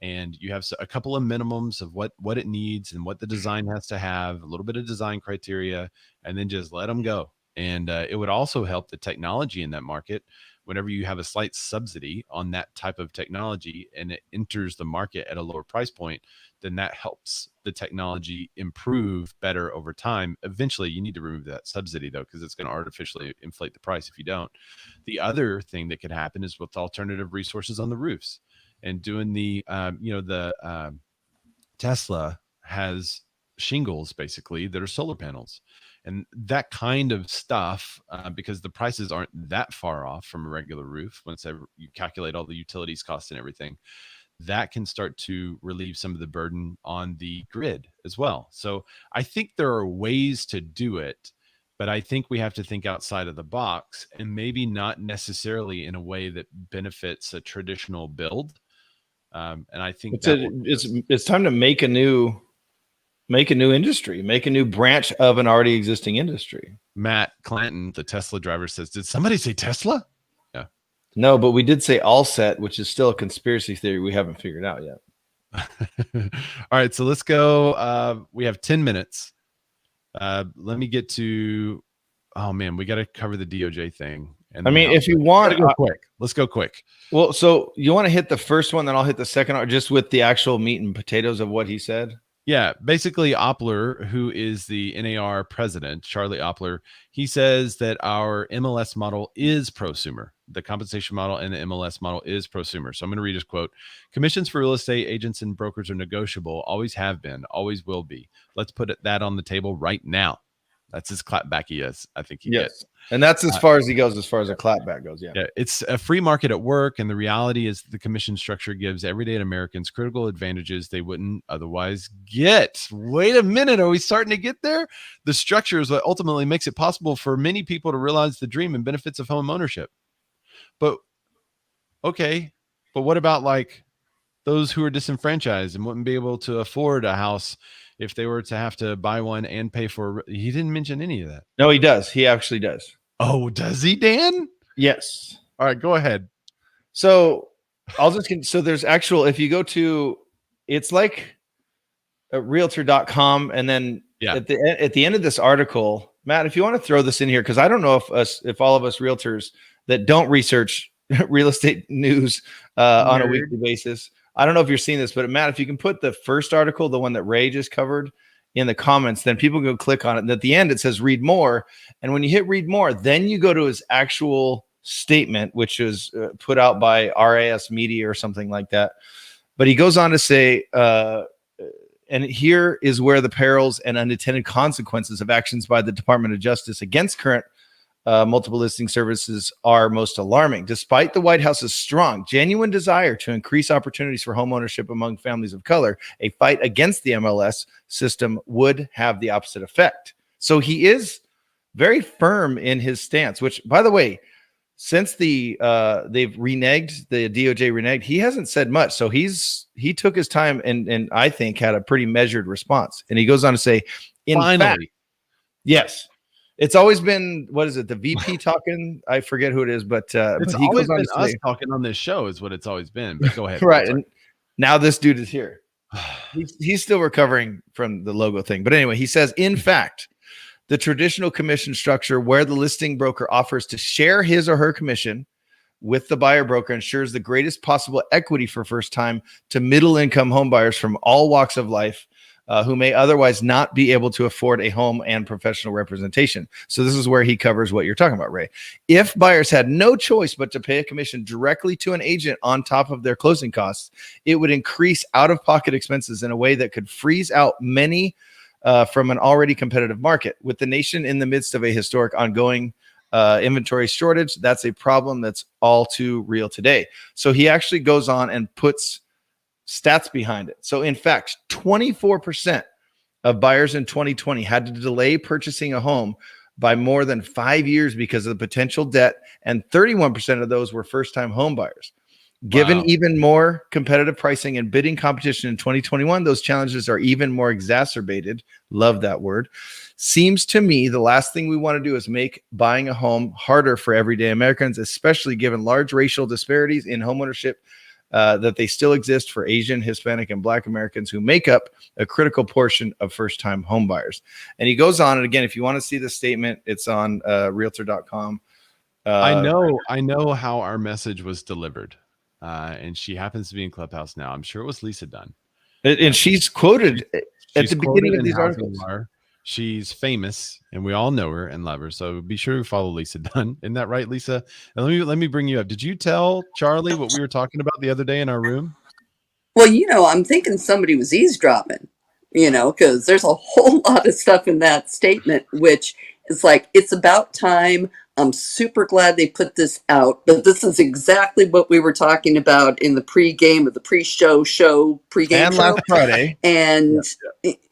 and you have a couple of minimums of what it needs and what the design has to have, a little bit of design criteria, and then just let them go. And it would also help the technology in that market. Whenever you have a slight subsidy on that type of technology and it enters the market at a lower price point, then that helps the technology improve better over time. Eventually, you need to remove that subsidy, though, because it's going to artificially inflate the price if you don't. The other thing that could happen is with alternative resources on the roofs and doing the Tesla has shingles basically that are solar panels. And that kind of stuff, because the prices aren't that far off from a regular roof, once you calculate all the utilities costs and everything, that can start to relieve some of the burden on the grid as well. So I think there are ways to do it, but I think we have to think outside of the box, and maybe not necessarily in a way that benefits a traditional build. And I think it's time to make a new industry, make a new branch of an already existing industry. Matt Clanton, the Tesla driver, says, did somebody say Tesla? Yeah. No, but we did say all set, which is still a conspiracy theory we haven't figured out yet. All right, so let's go. We have 10 minutes. Let me get to, oh man, we got to cover the DOJ thing. And I mean, if you want, go quick. Let's go quick. Well, so you want to hit the first one, then I'll hit the second, or just with the actual meat and potatoes of what he said? Yeah, basically Oppler, who is the NAR president, Charlie Oppler, he says that our MLS model is prosumer. The compensation model and the MLS model is prosumer. So I'm going to read his quote. Commissions for real estate agents and brokers are negotiable, always have been, always will be. Let's put that on the table right now. That's his clapback he is. I think he gets. And that's as far as he goes, as far as a clapback goes. Yeah. It's a free market at work. And the reality is the commission structure gives everyday Americans critical advantages they wouldn't otherwise get. Wait a minute. Are we starting to get there? The structure is what ultimately makes it possible for many people to realize the dream and benefits of home ownership. But okay. But what about like those who are disenfranchised and wouldn't be able to afford a house if they were to have to buy one and pay for? He didn't mention any of that. No, he does. He actually does. Oh, does he, Dan? Yes. All right, go ahead. So so there's actual, if you go to, it's like a realtor.com. And then at the end of this article, Matt, if you want to throw this in here, because I don't know if all of us realtors that don't research real estate news on a weekly basis, I don't know if you're seeing this, but Matt, if you can put the first article, the one that Ray just covered, in the comments, then people go click on it. And at the end, it says read more. And when you hit read more, then you go to his actual statement, which is put out by RAS Media or something like that. But he goes on to say, and here is where the perils and unintended consequences of actions by the Department of Justice against current multiple listing services are most alarming. Despite the White House's strong, genuine desire to increase opportunities for homeownership among families of color, a fight against the MLS system would have the opposite effect. So he is very firm in his stance, which, by the way, since they've reneged, the DOJ reneged, he hasn't said much. So he took his time and I think had a pretty measured response. And he goes on to say, finally, yes. It's always been, what is it? The VP talking? I forget who it is, but it's always been us talking on this show is what it's always been. But go ahead. Right. And now this dude is here. He's still recovering from the logo thing. But anyway, he says, in fact, the traditional commission structure where the listing broker offers to share his or her commission with the buyer broker ensures the greatest possible equity for first time to middle income home buyers from all walks of life, who may otherwise not be able to afford a home and professional representation. So this is where he covers what you're talking about, Ray. If buyers had no choice but to pay a commission directly to an agent on top of their closing costs, it would increase out-of-pocket expenses in a way that could freeze out many from an already competitive market. With the nation in the midst of a historic ongoing inventory shortage, that's a problem that's all too real today. So he actually goes on and puts stats behind it. So in fact, 24% of buyers in 2020 had to delay purchasing a home by more than 5 years because of the potential debt, and 31% of those were first-time home buyers. Given even more competitive pricing and bidding competition in 2021, those challenges are even more exacerbated. Love that word. Seems to me the last thing we want to do is make buying a home harder for everyday Americans, especially given large racial disparities in homeownership that they still exist for Asian, Hispanic, and Black Americans who make up a critical portion of first-time home buyers. And he goes on, and again, if you want to see the statement, it's on realtor.com. I know how our message was delivered, and she happens to be in Clubhouse now. I'm sure it was Lisa Dunn. And she's quoted at the beginning of these articles. She's famous, and we all know her and love her. So be sure to follow Lisa Dunn. Isn't that right, Lisa? And let me bring you up. Did you tell Charlie what we were talking about the other day in our room? Well, I'm thinking somebody was eavesdropping, because there's a whole lot of stuff in that statement, which is like, it's about time I'm super glad they put this out, but this is exactly what we were talking about in the pregame of the pre-show pregame And show. last Friday. And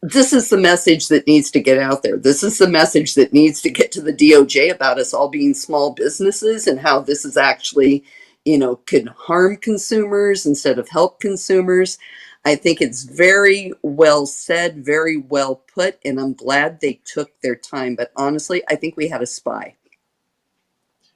this is the message that needs to get out there. This is the message that needs to get to the DOJ about us all being small businesses and how this is actually, could harm consumers instead of help consumers. I think it's very well said, very well put, and I'm glad they took their time. But honestly, I think we had a spy.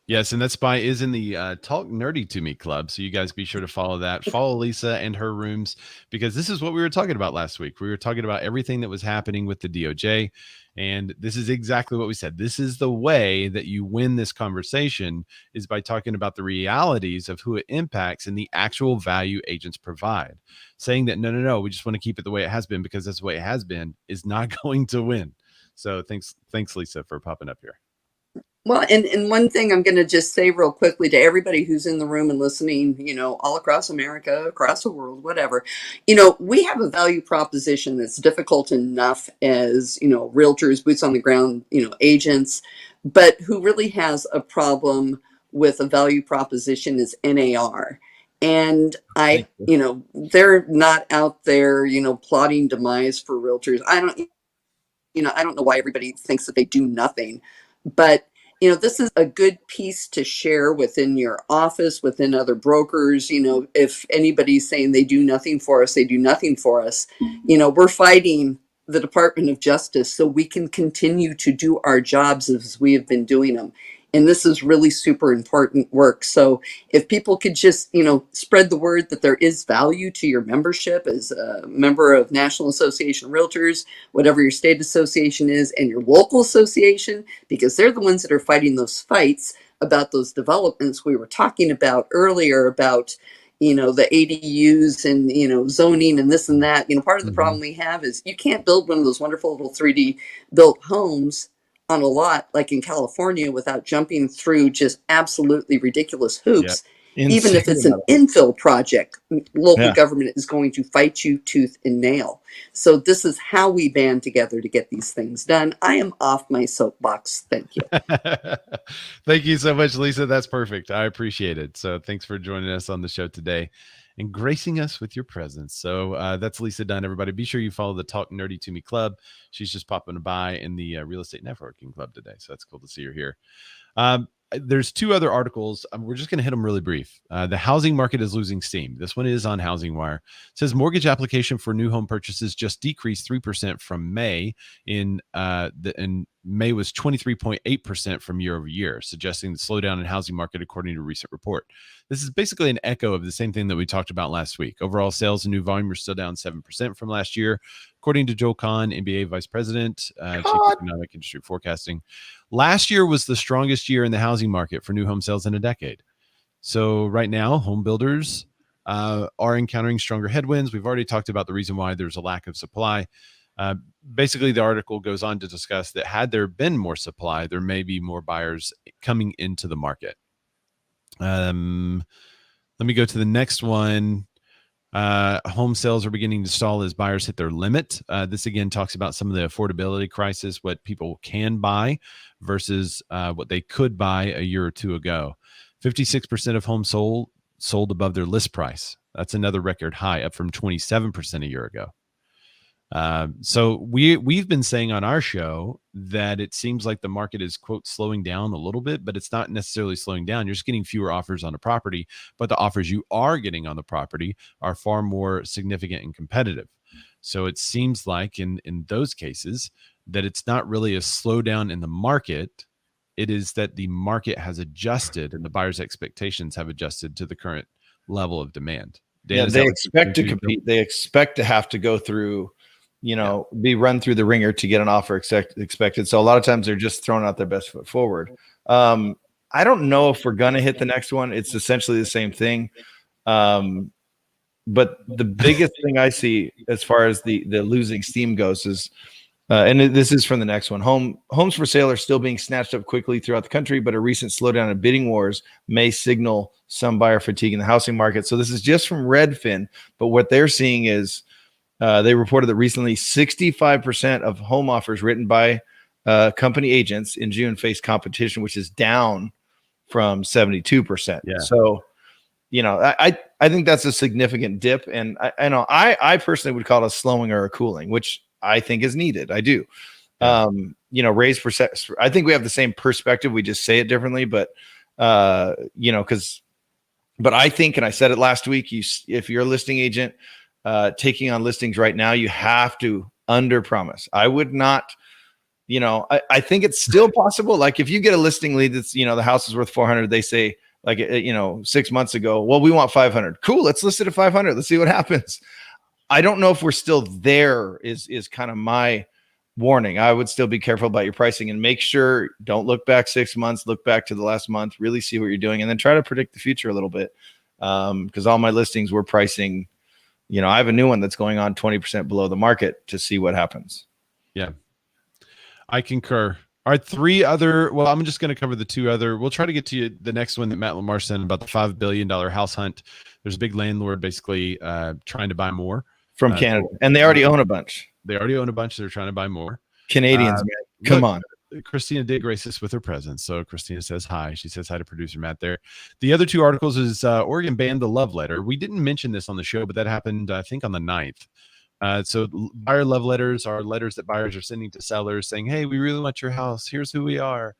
Yes, and that spy is in the Talk Nerdy to Me Club. So you guys be sure to follow that. Follow Lisa and her rooms, because this is what we were talking about last week. We were talking about everything that was happening with the DOJ. And this is exactly what we said. This is the way that you win this conversation, is by talking about the realities of who it impacts and the actual value agents provide. Saying that, no, we just want to keep it the way it has been because that's the way it has been, is not going to win. So thanks, Lisa, for popping up here. Well, and one thing I'm going to just say real quickly to everybody who's in the room and listening, all across America, across the world, whatever, we have a value proposition that's difficult enough as, realtors, boots on the ground, agents, but who really has a problem with a value proposition is NAR. And they're not out there, plotting demise for realtors. I don't know why everybody thinks that they do nothing, but this is a good piece to share within your office, within other brokers. If anybody's saying they do nothing for us, they do nothing for us. We're fighting the Department of Justice so we can continue to do our jobs as we have been doing them. And this is really super important work. So if people could just, spread the word that there is value to your membership as a member of National Association of Realtors, whatever your state association is, and your local association, because they're the ones that are fighting those fights about those developments we were talking about earlier about, the ADUs and, zoning and this and that. Part of the problem we have is you can't build one of those wonderful little 3D built homes on a lot like in California without jumping through just absolutely ridiculous hoops. Yep. Even if it's an infill project, local government is going to fight you tooth and nail. So this is how we band together to get these things done. I am off my soapbox. Thank you. Thank you so much, Lisa. That's perfect. I appreciate it. So thanks for joining us on the show today and gracing us with your presence. So that's Lisa Dunn, everybody. Be sure you follow the Talk Nerdy to Me Club. She's just popping by in the Real Estate Networking Club today. So that's cool to see her here. There's two other articles. We're just going to hit them really brief. The housing market is losing steam. This one is on Housing Wire. It says mortgage application for new home purchases just decreased 3% from May. In May was 23.8% from year over year, suggesting the slowdown in housing market, according to a recent report. This is basically an echo of the same thing that we talked about last week. Overall sales and new volume are still down 7% from last year, according to Joel Kahn, NBA Vice President, Chief Economic Industry Forecasting. Last year was the strongest year in the housing market for new home sales in a decade. So right now, home builders are encountering stronger headwinds. We've already talked about the reason why there's a lack of supply. Basically, the article goes on to discuss that had there been more supply, there may be more buyers coming into the market. Let me go to the next one. Home sales are beginning to stall as buyers hit their limit. This again talks about some of the affordability crisis, what people can buy versus what they could buy a year or two ago. 56% of homes sold above their list price. That's another record high, up from 27% a year ago. So we've been saying on our show that it seems like the market is, quote, slowing down a little bit, but it's not necessarily slowing down. You're just getting fewer offers on a property, but the offers you are getting on the property are far more significant and competitive. So it seems like in those cases that it's not really a slowdown in the market. It is that the market has adjusted and the buyer's expectations have adjusted to the current level of demand. Dan, they expect to compete. They expect to have to go through, be run through the ringer to get an offer expected. So a lot of times they're just throwing out their best foot forward. I don't know if we're going to hit the next one. It's essentially the same thing. But the biggest thing I see as far as the losing steam goes is, and this is from the next one, homes for sale are still being snatched up quickly throughout the country, but a recent slowdown in bidding wars may signal some buyer fatigue in the housing market. So this is just from Redfin, but what they're seeing is they reported that recently 65% of home offers written by company agents in June face competition, which is down from 72%. Yeah. So, I think that's a significant dip. And I personally would call it a slowing or a cooling, which I think is needed. I do. Yeah. Raise percent. I think we have the same perspective. We just say it differently, but I think, and I said it last week, if you're a listing agent taking on listings right now, you have to under promise. I would not, I think it's still possible. Like if you get a listing lead that's, the house is worth 400, they say, like, 6 months ago, well, we want 500. Cool. Let's list it at 500. Let's see what happens. I don't know if we're still there is kind of my warning. I would still be careful about your pricing and make sure, don't look back 6 months, look back to the last month, really see what you're doing, and then try to predict the future a little bit. Because all my listings were pricing, I have a new one that's going on 20% below the market to see what happens. Yeah, I concur. All right, I'm just going to cover the two other. We'll try to get to you the next one that Matt Lamar sent about the $5 billion house hunt. There's a big landlord basically trying to buy more. From Canada. And they already own a bunch. They're trying to buy more. Canadians, man. Come on. Christina did grace us with her presence. So Christina says hi. She says hi to producer Matt there. The other two articles is Oregon banned the love letter. We didn't mention this on the show, but that happened, I think, on the 9th. So buyer love letters are letters that buyers are sending to sellers saying, hey, we really want your house. Here's who we are.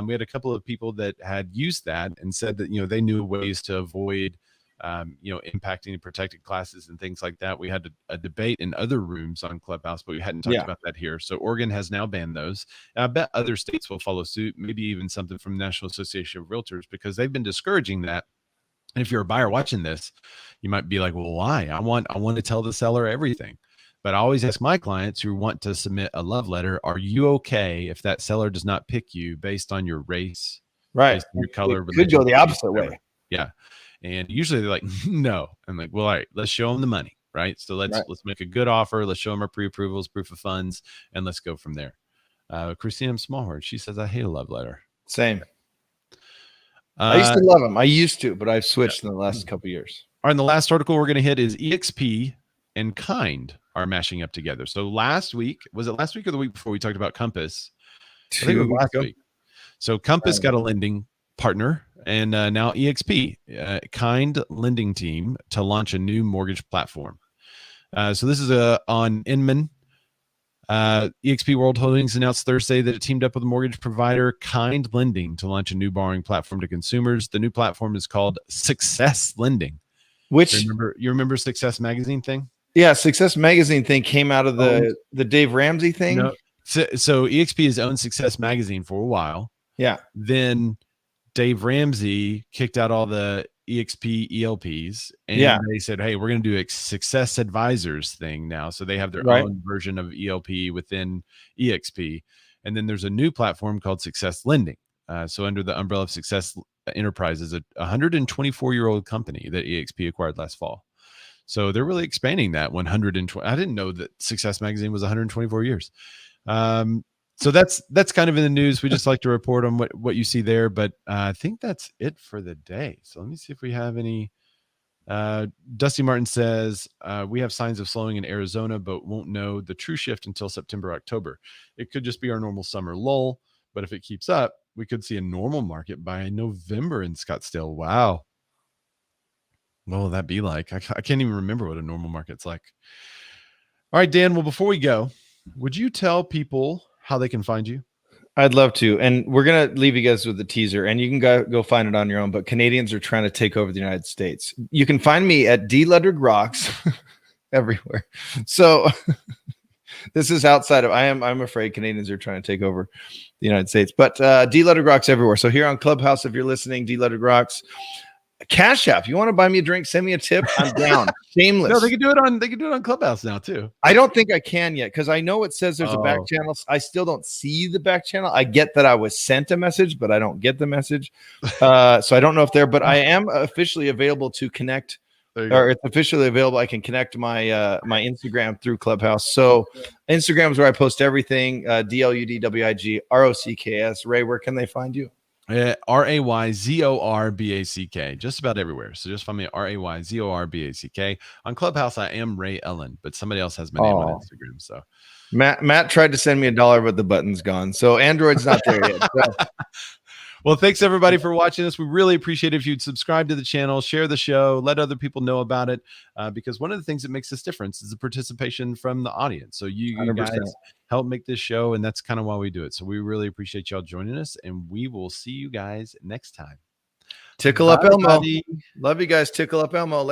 We had a couple of people that had used that and said that, they knew ways to avoid, impacting protected classes and things like that. We had a debate in other rooms on Clubhouse, but we hadn't talked about that here. So Oregon has now banned those. And I bet other states will follow suit, maybe even something from the National Association of Realtors, because they've been discouraging that. And if you're a buyer watching this, you might be like, well, why? I want to tell the seller everything. But I always ask my clients who want to submit a love letter, are you okay if that seller does not pick you based on your race, right? Based on your color? It could go the opposite way. Yeah. And usually they're like, no. I'm like, well, all right, let's show them the money, right? So let's make a good offer. Let's show them our pre-approvals, proof of funds, and let's go from there. Christina Smallhorn, she says, I hate a love letter. Same. I used to love them. I used to, but I've switched in the last couple of years. All right, and the last article we're going to hit is EXP and Kind are mashing up together. So last week, was it last week or the week before we talked about Compass? I think it was last week. So Compass got a lending partner, and now EXP, Kind lending team, to launch a new mortgage platform. So this is on Inman. EXP World Holdings announced Thursday that it teamed up with mortgage provider Kind Lending to launch a new borrowing platform to consumers. The new platform is called Success Lending. Which you remember Success Magazine thing? Yeah, Success Magazine thing came out of the Dave Ramsey thing. No. So EXP has owned Success Magazine for a while. Yeah. Then Dave Ramsey kicked out all the EXP ELPs, and they said, hey, we're going to do a Success Advisors thing now. So they have their own version of ELP within EXP. And then there's a new platform called Success Lending. So under the umbrella of Success Enterprises, a 124-year-old company that EXP acquired last fall. So they're really expanding that 120. I didn't know that Success Magazine was 124 years. So that's kind of in the news. We just like to report on what you see there, but I think that's it for the day. So let me see if we have any. Dusty Martin says, we have signs of slowing in Arizona, but won't know the true shift until September, October. It could just be our normal summer lull, but if it keeps up, we could see a normal market by November in Scottsdale. Wow. What will that be like? I can't even remember what a normal market's like. All right, Dan, well, before we go, would you tell people how they can find you? I'd love to. And we're going to leave you guys with the teaser, and you can go find it on your own. But Canadians are trying to take over the United States. You can find me at D-Lettered Rocks everywhere. So this is outside of, I'm afraid Canadians are trying to take over the United States, but D-Lettered Rocks everywhere. So here on Clubhouse, if you're listening, D-Lettered Rocks. Cash App. You want to buy me a drink? Send me a tip. I'm down. Shameless. No, they can do it on Clubhouse now too. I don't think I can yet because I know it says there's a back channel. I still don't see the back channel. I get that I was sent a message, but I don't get the message. So I don't know if but I am officially available to connect, or it's officially available. I can connect my my Instagram through Clubhouse. So Instagram is where I post everything. DLUDWIGROCKS. Ray, where can they find you? RAYZORBACK, just about everywhere. So just find me at RAYZORBACK. On Clubhouse, I am Ray Ellen, but somebody else has my name on Instagram. So Matt tried to send me $1, but the button's gone. So Android's not there yet. So. Well, thanks everybody for watching us. We really appreciate it if you'd subscribe to the channel, share the show, let other people know about it, because one of the things that makes this difference is the participation from the audience. So you guys help make this show, and that's kind of why we do it. So we really appreciate y'all joining us, and we will see you guys next time. Tickle up Elmo. Love you guys. Tickle up Elmo. Later.